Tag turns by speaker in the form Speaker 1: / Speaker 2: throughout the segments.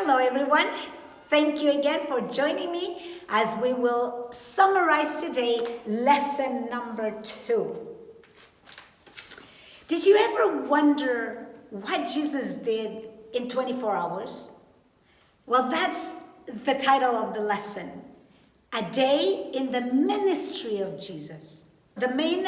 Speaker 1: Hello everyone. Thank you again for joining me as we will summarize today lesson number 2. Did you ever wonder what Jesus did in 24 hours? Well, that's the title of the lesson. A day in the ministry of Jesus. The main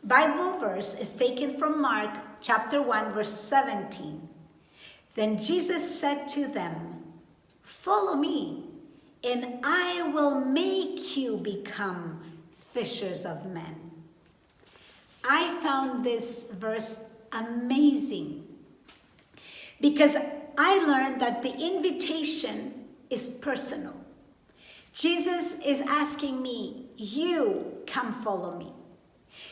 Speaker 1: Bible verse is taken from Mark chapter 1 verse 17. Then Jesus said to them, "Follow me, and I will make you become fishers of men." I found this verse amazing because I learned that the invitation is personal. Jesus is asking me, you come follow me.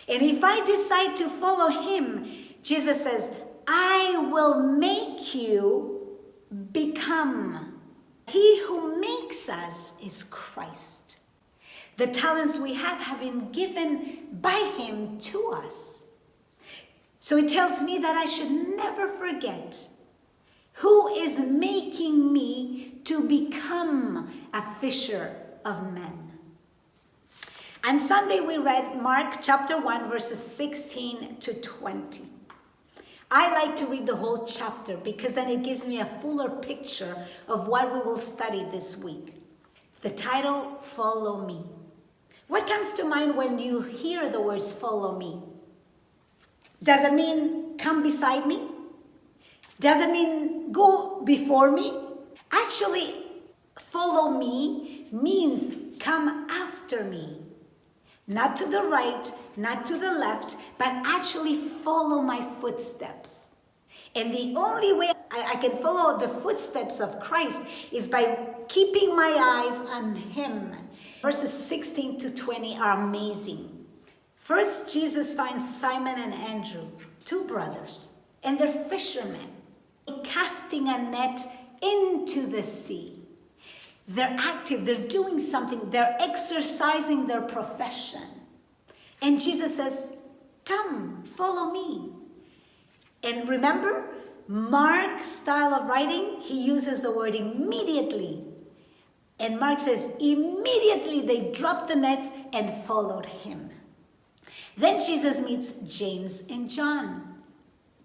Speaker 1: And if I decide to follow him, Jesus says, I will make you become. He who makes us is Christ. The talents we have been given by him to us. So it tells me that I should never forget who is making me to become a fisher of men. On Sunday we read Mark chapter 1 verses 16 to 20. I like to read the whole chapter because then it gives me a fuller picture of what we will study this week. The title, Follow Me. What comes to mind when you hear the words follow me? Does it mean come beside me? Does it mean go before me? Actually, follow me means come after me. Not to the right, not to the left, but actually follow my footsteps. And the only way I can follow the footsteps of Christ is by keeping my eyes on him. Verses 16 to 20 are amazing. First, Jesus finds Simon and Andrew, 2 brothers, and they're fishermen, casting a net into the sea. They're active, they're doing something, they're exercising their profession. And Jesus says, come, follow me. And remember, Mark's style of writing, he uses the word immediately. And Mark says, immediately they dropped the nets and followed him. Then Jesus meets James and John,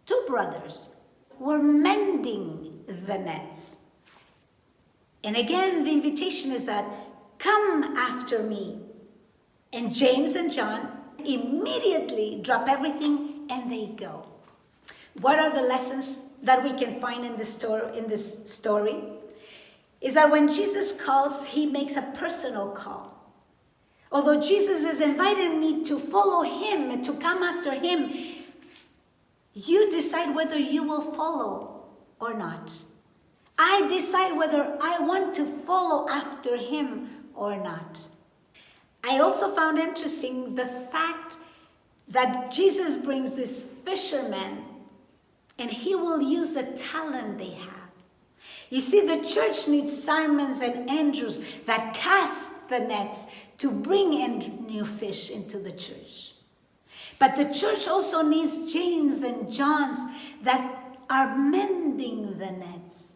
Speaker 1: 2 brothers, who were mending the nets. And again, the invitation is that, come after me. And James and John immediately drop everything and they go. What are the lessons that we can find in this story? Is that when Jesus calls, he makes a personal call. Although Jesus is inviting me to follow him and to come after him, you decide whether you will follow or not. I decide whether I want to follow after him or not. I also found interesting the fact that Jesus brings these fishermen and he will use the talent they have. You see, the church needs Simons and Andrews that cast the nets to bring in new fish into the church. But the church also needs James and Johns that are mending the nets,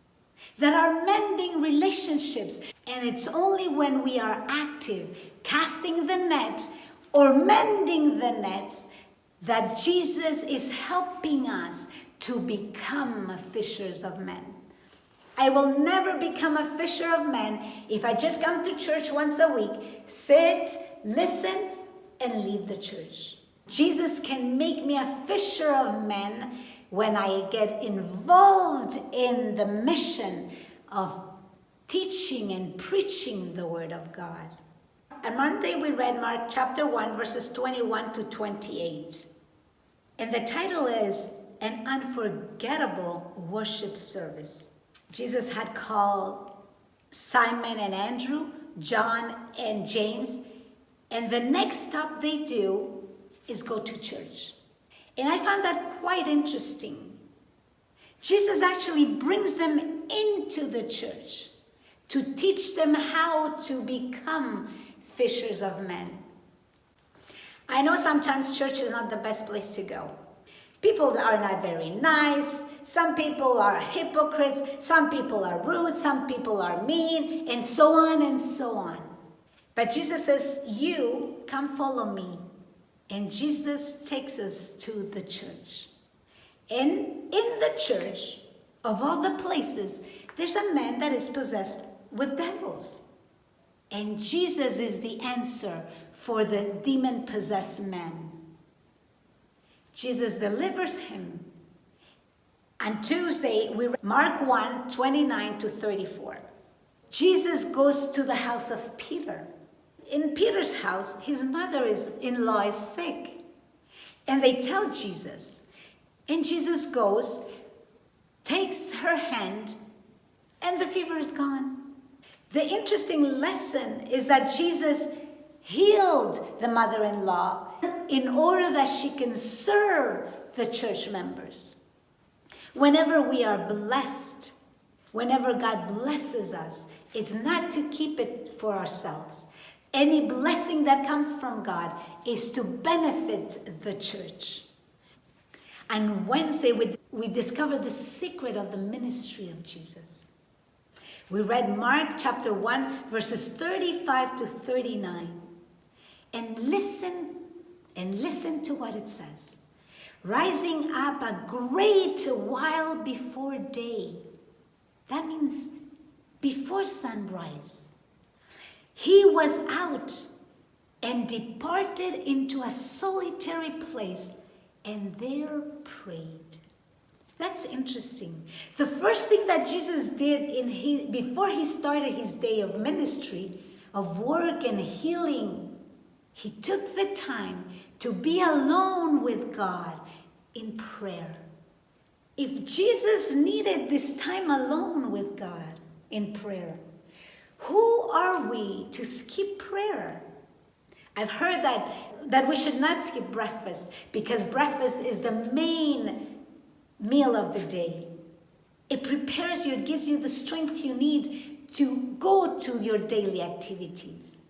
Speaker 1: that are mending relationships. And it's only when we are active, casting the net or mending the nets, that Jesus is helping us to become fishers of men. I will never become a fisher of men if I just come to church once a week, sit, listen, and leave the church. Jesus can make me a fisher of men when I get involved in the mission of teaching and preaching the Word of God. On Monday, we read Mark chapter 1, verses 21 to 28. And the title is An Unforgettable Worship Service. Jesus had called Simon and Andrew, John and James, and the next stop they do is go to church. And I found that quite interesting. Jesus actually brings them into the church to teach them how to become fishers of men. I know sometimes church is not the best place to go. People are not very nice. some people are hypocrites, some people are rude, some people are mean, and so on and so on. But Jesus says, you come follow me. And Jesus takes us to the church. And in the church, of all the places, there's a man that is possessed with devils. And Jesus is the answer for the demon-possessed man. Jesus delivers him. On Tuesday, we read Mark 1, 29 to 34. Jesus goes to the house of Peter. In Peter's house, his mother-in-law is sick. And they tell Jesus. And Jesus goes, takes her hand, and the fever is gone. The interesting lesson is that Jesus healed the mother-in-law in order that she can serve the church members. Whenever we are blessed, whenever God blesses us, it's not to keep it for ourselves. Any blessing that comes from God is to benefit the church. On Wednesday, we discovered the secret of the ministry of Jesus. We read Mark chapter 1, verses 35 to 39. And listen to what it says. Rising up a great while before day. That means before sunrise. He was out and departed into a solitary place and there prayed. That's interesting. The first thing that Jesus did before he started his day of ministry, of work and healing, he took the time to be alone with God in prayer. If Jesus needed this time alone with God in prayer, who are we to skip prayer? I've heard that we should not skip breakfast because breakfast is the main meal of the day. It prepares you, it gives you the strength you need to go to your daily activities.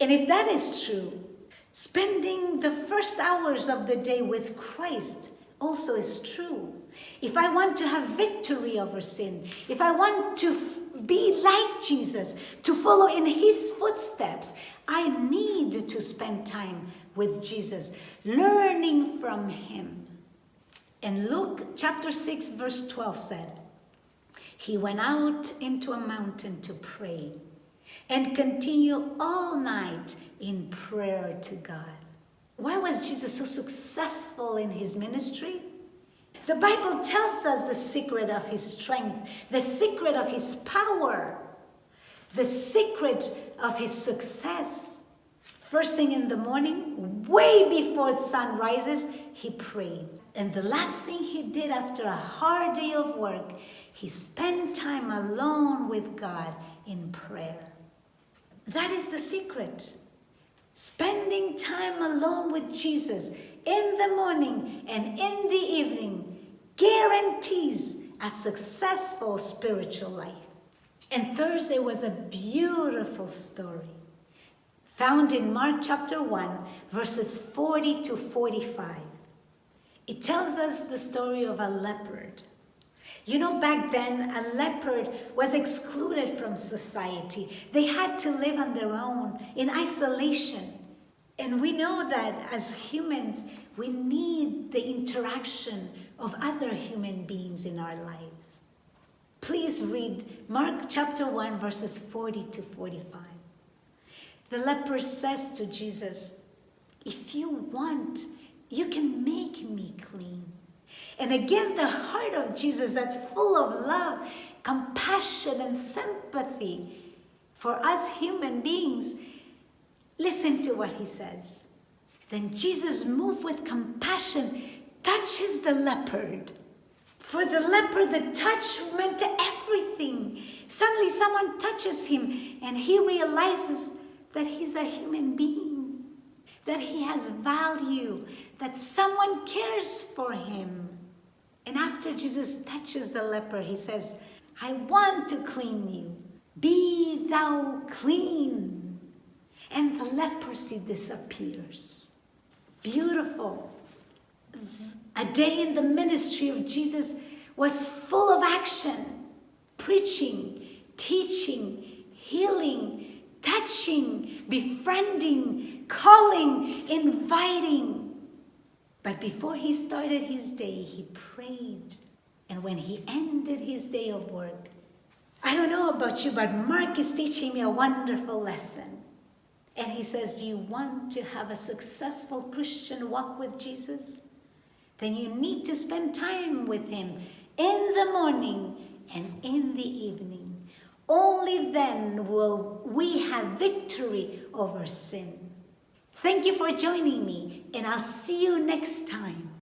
Speaker 1: And if that is true, spending the first hours of the day with Christ also is true. If I want to have victory over sin, if I want to be like Jesus, to follow in his footsteps, I need to spend time with Jesus, learning from him. And Luke chapter 6 verse 12 said, he went out into a mountain to pray and continue all night in prayer to God. Why was Jesus so successful in his ministry? The Bible tells us the secret of his strength, the secret of his power, the secret of his success. First thing in the morning, way before the sun rises, he prayed. And the last thing he did after a hard day of work, he spent time alone with God in prayer. That is the secret. Spending time alone with Jesus in the morning and in the evening guarantees a successful spiritual life. And Thursday was a beautiful story found in Mark chapter 1, verses 40 to 45. It tells us the story of a leopard. You know, back then, a leopard was excluded from society. They had to live on their own, in isolation. And we know that as humans, we need the interaction of other human beings in our lives. Please read Mark chapter 1, verses 40 to 45. The leper says to Jesus, if you want, you can make me clean. And again, the heart of Jesus that's full of love, compassion, and sympathy for us human beings. Listen to what he says. Then Jesus, moved with compassion, touches the leopard. For the leper, the touch meant everything. Suddenly someone touches him and he realizes that he's a human being, that he has value, that someone cares for him. And after Jesus touches the leper, he says, I want to clean you. Be thou clean. And the leprosy disappears. Beautiful. A day in the ministry of Jesus was full of action, preaching, teaching, healing, touching, befriending, calling, inviting. But before he started his day, he prayed. And when he ended his day of work, I don't know about you, but Mark is teaching me a wonderful lesson. And he says, do you want to have a successful Christian walk with Jesus? Then you need to spend time with him in the morning and in the evening. Only then will we have victory over sin. Thank you for joining me, and I'll see you next time.